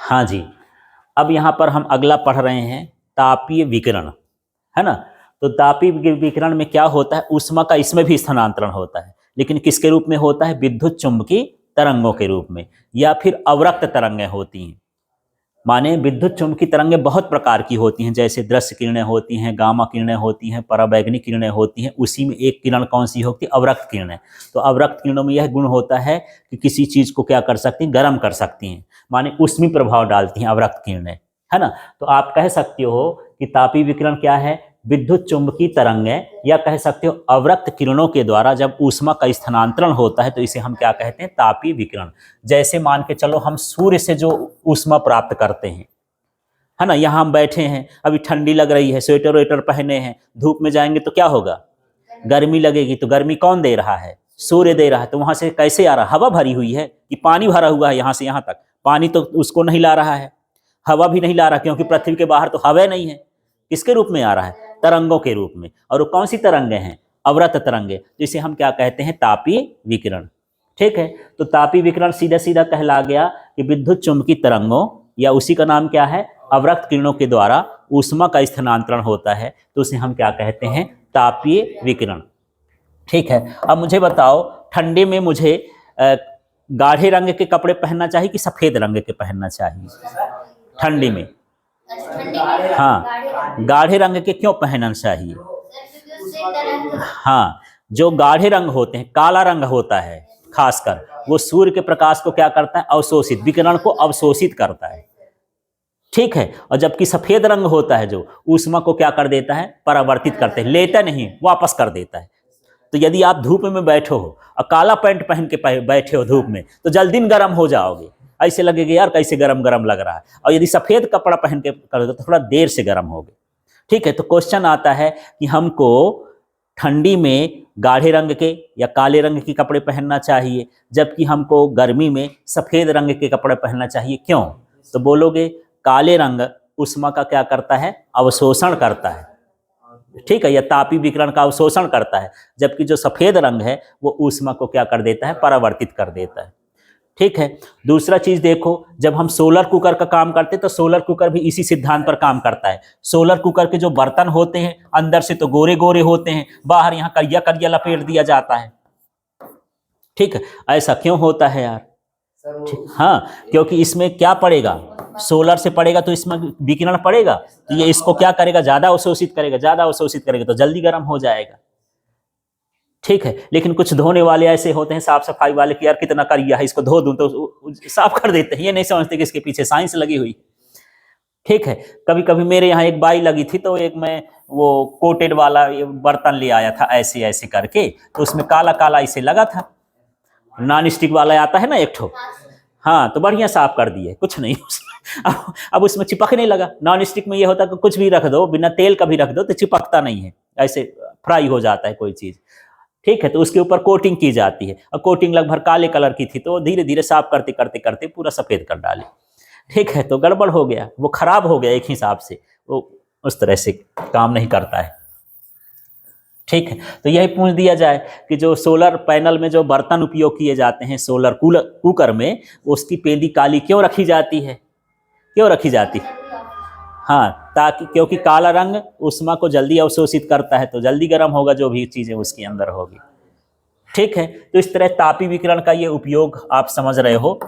हाँ जी। अब यहाँ पर हम अगला पढ़ रहे हैं तापीय विकिरण, है ना। तो तापीय विकिरण में क्या होता है, ऊष्मा का इसमें भी स्थानांतरण होता है, लेकिन किसके रूप में होता है, विद्युत चुम्बकीय तरंगों के रूप में, या फिर अवरक्त तरंगें होती हैं। माने विद्युत चुम्बकीय तरंगें बहुत प्रकार की होती हैं, जैसे दृश्य किरणें होती हैं, गामा किरणें होती हैं, पराबैंगनी किरणें होती हैं। उसी में एक किरण कौन सी होती है, अवरक्त किरणें। तो अवरक्त किरणों में यह गुण होता है कि किसी चीज को क्या कर सकती हैं, गर्म कर सकती हैं, माने ऊष्मीय प्रभाव डालती हैं अवरक्त किरणें, है ना। तो आप कह सकते हो कि तापीय विकिरण क्या है, विद्युत चुम्बकीय तरंगें, या कह सकते हो अवरक्त किरणों के द्वारा जब ऊष्मा का स्थानांतरण होता है तो इसे हम क्या कहते हैं, तापीय विकिरण। जैसे मान के चलो हम सूर्य से जो ऊष्मा प्राप्त करते हैं, है ना, यहाँ हम बैठे हैं, अभी ठंडी लग रही है, स्वेटर वेटर पहने हैं, धूप में जाएंगे तो क्या होगा, गर्मी लगेगी। तो गर्मी कौन दे रहा है, सूर्य दे रहा है। तो वहां से कैसे आ रहा है, हवा भरी हुई है कि पानी भरा हुआ है, यहाँ से यहाँ तक पानी तो उसको नहीं ला रहा है, हवा भी नहीं ला रहा, क्योंकि पृथ्वी के बाहर तो हवा नहीं है। किसके रूप में आ रहा है, तरंगों के रूप में। और वो कौन सी तरंगें हैं, अवरक्त तरंगे, जिसे हम क्या कहते हैं, तापीय विकिरण। ठीक है। तो तापीय विकिरण सीधा सीधा कहला गया कि विद्युत चुम्बकीय तरंगों, या उसी का नाम क्या है, अवरक्त किरणों के द्वारा ऊष्मा का स्थानांतरण होता है, तो उसे हम क्या कहते हैं, तापीय विकिरण। ठीक है। अब मुझे बताओ, ठंडे में मुझे गाढ़े रंग के कपड़े पहनना चाहिए कि सफेद रंग के पहनना चाहिए, ठंडी में। हाँ, गाढ़े रंग के क्यों पहनना चाहिए। हाँ, जो गाढ़े रंग होते हैं, काला रंग होता है खासकर, वो सूर्य के प्रकाश को क्या करता है, अवशोषित, विकिरण को अवशोषित करता है। ठीक है। और जबकि सफेद रंग होता है जो ऊष्मा को क्या कर देता है, परावर्तित करते हैं, लेता नहीं, वापस कर देता है। तो यदि आप धूप में बैठे हो और काला पैंट पहन के बैठे हो धूप में, तो जल्दी गर्म हो जाओगे, ऐसे लगेगा यार कैसे गरम गरम लग रहा है। और यदि सफेद कपड़ा पहन के कर दो तो थोड़ा देर से गर्म होगे। ठीक है। तो क्वेश्चन आता है कि हमको ठंडी में गाढ़े रंग के या काले रंग के कपड़े पहनना चाहिए, जबकि हमको गर्मी में सफेद रंग के कपड़े पहनना चाहिए, क्यों। तो बोलोगे काले रंग ऊष्मा का क्या करता है, अवशोषण करता है। ठीक है, या तापीय विकिरण का अवशोषण करता है, जबकि जो सफेद रंग है वो ऊष्मा को क्या कर देता है, परावर्तित कर देता है। ठीक है। दूसरा चीज देखो, जब हम सोलर कुकर का काम करते हैं तो सोलर कुकर भी इसी सिद्धांत पर काम करता है। सोलर कुकर के जो बर्तन होते हैं अंदर से तो गोरे गोरे होते हैं, बाहर यहाँ करिया करिया लपेट दिया जाता है। ठीक है। ऐसा क्यों होता है यार। हाँ, क्योंकि इसमें क्या पड़ेगा, सोलर से पड़ेगा तो इसमें विकिरण पड़ेगा, तो ये इसको क्या करेगा, ज्यादा अवशोषित करेगा, ज्यादा अवशोषित करेगा तो जल्दी गर्म हो जाएगा। ठीक है। लेकिन कुछ धोने वाले ऐसे होते हैं, साफ सफाई वाले, कि यार कितना करिया है, इसको धो दूं तो साफ कर देते हैं, ये नहीं समझते कि इसके पीछे साइंस लगी हुई। ठीक है। कभी कभी मेरे यहाँ एक बाई लगी थी, तो एक मैं वो कोटेड वाला बर्तन ले आया था ऐसे ऐसे करके, तो उसमें काला काला इसे लगा था। नॉन स्टिक वाला आता है ना एक ठो, हाँ, तो बढ़िया साफ कर दिए, कुछ नहीं उसमें। अब उसमें चिपकने लगा। नॉन स्टिक में ये होता है कि कुछ भी रख दो, बिना तेल का भी रख दो तो चिपकता नहीं है, ऐसे फ्राई हो जाता है कोई चीज। ठीक है। तो उसके ऊपर कोटिंग की जाती है, और कोटिंग लगभग काले कलर की थी, तो धीरे धीरे साफ करते करते करते पूरा सफेद कर डाले। ठीक है। तो गड़बड़ हो गया, वो खराब हो गया एक हिसाब से, वो उस तरह से काम नहीं करता है। ठीक है। तो यही पूछ दिया जाए कि जो सोलर पैनल में जो बर्तन उपयोग किए जाते हैं सोलर कुकर में, उसकी पेंदी काली क्यों रखी जाती है, क्यों रखी जाती है। हाँ, ताकि, क्योंकि काला रंग ऊष्मा को जल्दी अवशोषित करता है, तो जल्दी गर्म होगा जो भी चीजें उसके अंदर होगी। ठीक है। तो इस तरह तापीय विकिरण का ये उपयोग आप समझ रहे हो।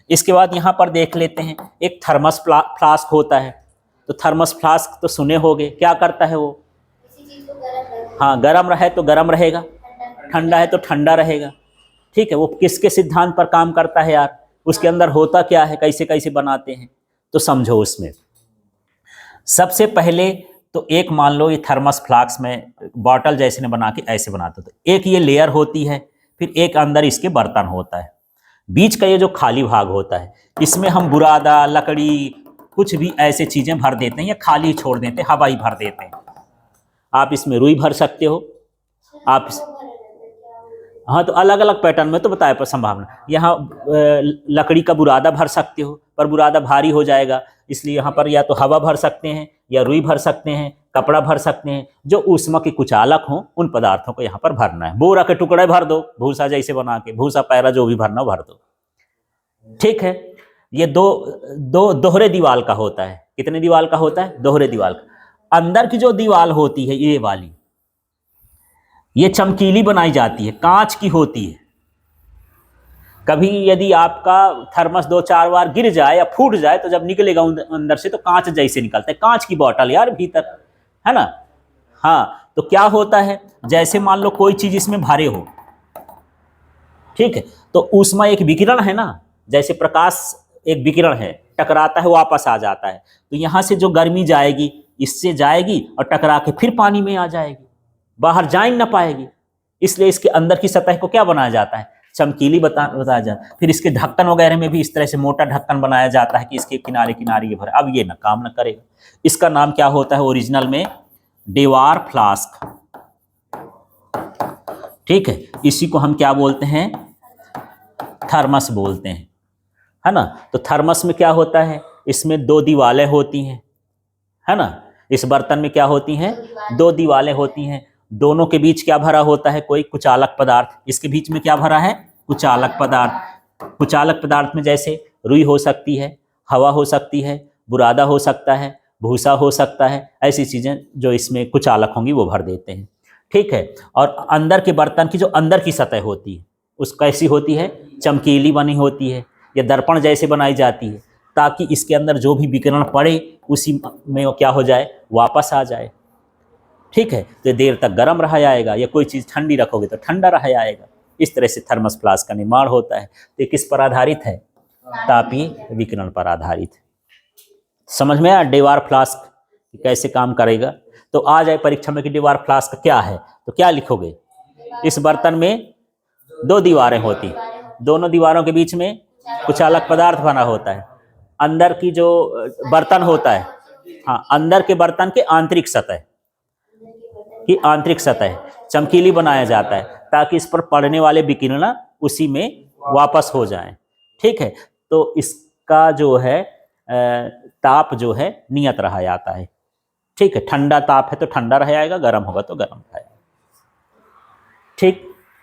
इसके बाद यहाँ पर देख लेते हैं, एक थर्मस फ्लास्क होता है। तो थर्मस फ्लास्क तो सुने होंगे, क्या करता है वो, हाँ, गर्म रहे तो गर्म रहेगा, ठंडा है तो ठंडा रहेगा। ठीक है। वो किसके सिद्धांत पर काम करता है यार, उसके अंदर होता क्या है, कैसे कैसे बनाते हैं, तो समझो। उसमें सबसे पहले तो एक मान लो ये थर्मस फ्लास्क में बॉटल जैसे ने बना के ऐसे बनाते, तो एक ये लेयर होती है, फिर एक अंदर इसके बर्तन होता है, बीच का ये जो खाली भाग होता है, इसमें हम बुरादा, लकड़ी, कुछ भी ऐसे चीजें भर देते हैं, या खाली छोड़ देते हैं, हवा ही भर देते हैं। आप इसमें रुई भर सकते हो, आप हाँ, तो अलग अलग पैटर्न में तो बताया पर संभावना। यहाँ लकड़ी का बुरादा भर सकते हो, पर बुरादा भारी हो जाएगा, इसलिए यहाँ पर या तो हवा भर सकते हैं, या रुई भर सकते हैं, कपड़ा भर सकते हैं, जो ऊष्मा के कुचालक हों उन पदार्थों को यहाँ पर भरना है। बोरा के टुकड़े भर दो, भूसा जैसे बना के, भूसा पैरा जो भी भरना भर दो। ठीक है। ये दो दो दोहरे दीवार का होता है। कितने दीवार का होता है? दोहरे दीवार का। अंदर की जो दीवार होती है ये वाली, ये चमकीली बनाई जाती है, कांच की होती है। कभी यदि आपका थर्मस 2-4 बार गिर जाए या फूट जाए तो जब निकलेगा अंदर से तो कांच जैसे निकलता है, कांच की बॉटल यार भीतर, है ना। हाँ, तो क्या होता है, जैसे मान लो कोई चीज इसमें भरे हो, ठीक है, तो ऊष्मा एक विकिरण है ना, जैसे प्रकाश एक विकिरण है, टकराता है वापस आ जाता है, तो यहां से जो गर्मी जाएगी इससे जाएगी और टकरा के फिर पानी में आ जाएगी, बाहर जा ही ना पाएगी। इसलिए इसके अंदर की सतह को क्या बनाया जाता है? चमकीली बताया जाता है। फिर इसके ढक्कन वगैरह में भी इस तरह से मोटा ढक्कन बनाया जाता है कि इसके किनारे किनारे ये भरे। अब ये ना काम ना करेगा। इसका नाम क्या होता है ओरिजिनल में? डेवार फ्लास्क, ठीक है। इसी को हम क्या बोलते हैं? थर्मस बोलते हैं, है ना। तो थर्मस में क्या होता है? इसमें 2 दीवारें होती हैं, है ना। इस बर्तन में क्या होती हैं? 2 दीवारें होती हैं। दोनों के बीच क्या भरा होता है? कोई कुचालक पदार्थ। इसके बीच में क्या भरा है? कुचालक पदार्थ। कुचालक पदार्थ में जैसे रुई हो सकती है, हवा हो सकती है, बुरादा हो सकता है, भूसा हो सकता है, ऐसी चीजें जो इसमें कुचालक होंगी वो भर देते हैं, ठीक है। और अंदर के बर्तन की जो अंदर की सतह होती है उस कैसी होती है? चमकीली बनी होती है, या दर्पण जैसे बनाई जाती है, ताकि इसके अंदर जो भी विकिरण पड़े उसी में वो क्या हो जाए? वापस आ जाए, ठीक है। तो देर तक गर्म रहा जाएगा, या कोई चीज़ ठंडी रखोगे तो ठंडा रहा जाएगा। इस तरह से थर्मस फ्लास्क का निर्माण होता है। तो किस पर आधारित है? तापीय विकिरण पर आधारित है। समझ में आया डेवार फ्लास्क कैसे काम करेगा? तो आ जाए परीक्षा में कि डेवार फ्लास्क क्या है, तो क्या लिखोगे? इस बर्तन में 2 दीवारें होती, दोनों दीवारों के बीच में कुचालक पदार्थ बना होता है। अंदर की जो बर्तन होता है, हाँ, अंदर के बर्तन के आंतरिक सतह की आंतरिक सतह चमकीली बनाया जाता है, ताकि इस पर पड़ने वाले विकिरण उसी में वापस हो जाएं, ठीक है। तो इसका जो है ताप जो है नियत रहा जाता है, ठीक है। ठंडा ताप है तो ठंडा रह जाएगा, गर्म होगा तो गर्म रहेगा, ठीक।